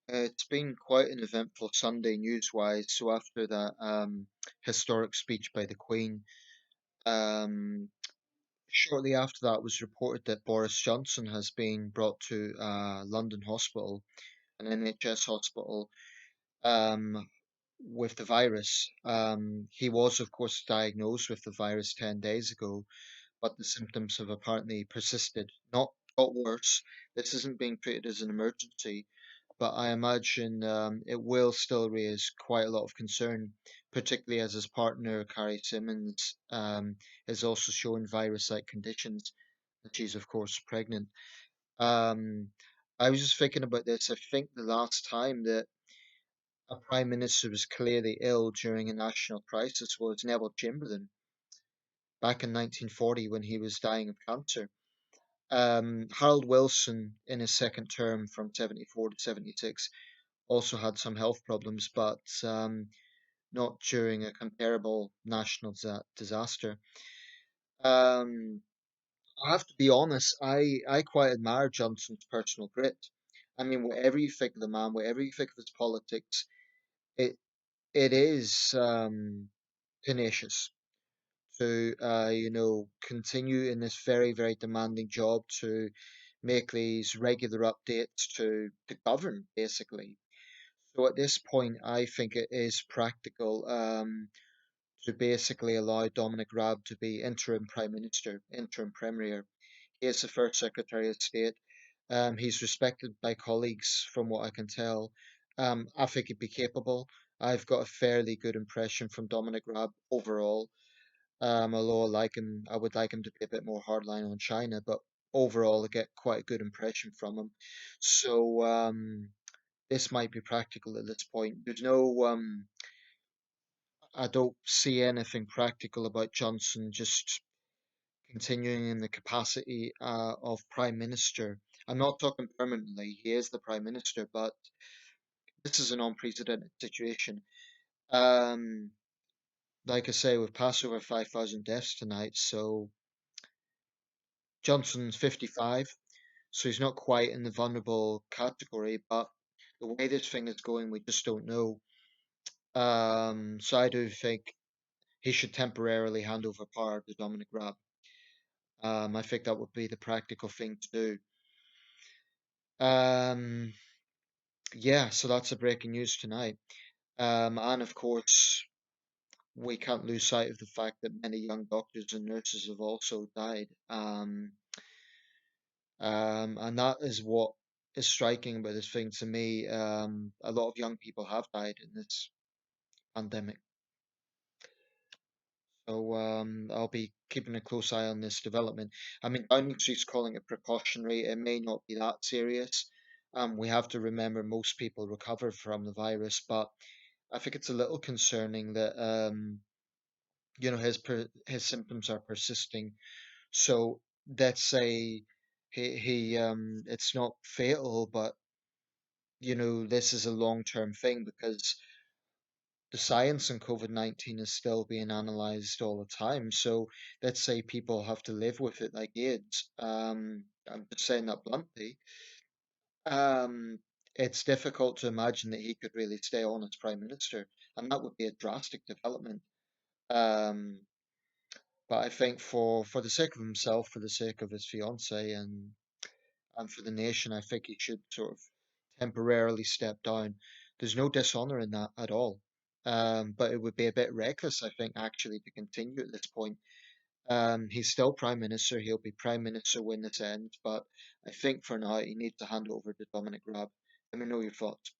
It's been quite an eventful Sunday news-wise. So after that historic speech by the Queen, um, shortly after that was reported that Boris Johnson has been brought to a London hospital, an NHS hospital, um, with the virus. He was, of course, diagnosed with the virus 10 days ago, but the symptoms have apparently persisted, not got worse. This isn't being treated as an emergency, but I imagine it will still raise quite a lot of concern, particularly as his partner, Carrie Simmons, is also showing virus-like conditions, and she's, of course, pregnant. Um, I was just thinking about this. I think the last time that a prime minister was clearly ill during a national crisis was Neville Chamberlain back in 1940 when he was dying of cancer. Harold Wilson, in his second term from 74 to 76, also had some health problems, but not during a comparable national disaster. Um, I have to be honest, I quite admire Johnson's personal grit. I mean, whatever you think of the man, whatever you think of his politics, it it is tenacious to continue in this very, very demanding job to make these regular updates to govern, basically. So at this point, I think it is practical to basically allow Dominic Raab to be interim prime minister, interim premier. He is the first Secretary of State. He's respected by colleagues, from what I can tell. I think he'd be capable. I've got a fairly good impression from Dominic Raab overall. Although I would like him to be a bit more hardline on China, but overall, I get quite a good impression from him. So this might be practical at this point. I don't see anything practical about Johnson just continuing in the capacity of prime minister. I'm not talking permanently. He is the prime minister, but this is an unprecedented situation. Um, like I say, we've passed over 5,000 deaths tonight, so Johnson's 55, so he's not quite in the vulnerable category, but the way this thing is going, we just don't know. So I do think he should temporarily hand over power to Dominic Raab. I think that would be the practical thing to do. Um, yeah, so that's the breaking news tonight. And of course, we can't lose sight of the fact that many young doctors and nurses have also died. And that is what is striking about this thing to me. A lot of young people have died in this pandemic. So I'll be keeping a close eye on this development. I mean, Downing Street's calling it precautionary. It may not be that serious. We have to remember most people recover from the virus, but I think it's a little concerning that his symptoms are persisting. So let's say he it's not fatal, but this is a long-term thing because the science on COVID-19 is still being analyzed all the time. So let's say people have to live with it like AIDS. I'm just saying that bluntly. Um, it's difficult to imagine that he could really stay on as prime minister, and that would be a drastic development. Um, but I think for the sake of himself, for the sake of his fiance, and for the nation, I think he should sort of temporarily step down. There's no dishonor in that at all. But it would be a bit reckless, I think, actually, to continue at this point. He's still prime minister. He'll be prime minister when this ends. But I think for now, he needs to hand over to Dominic Raab. Let me know your thoughts.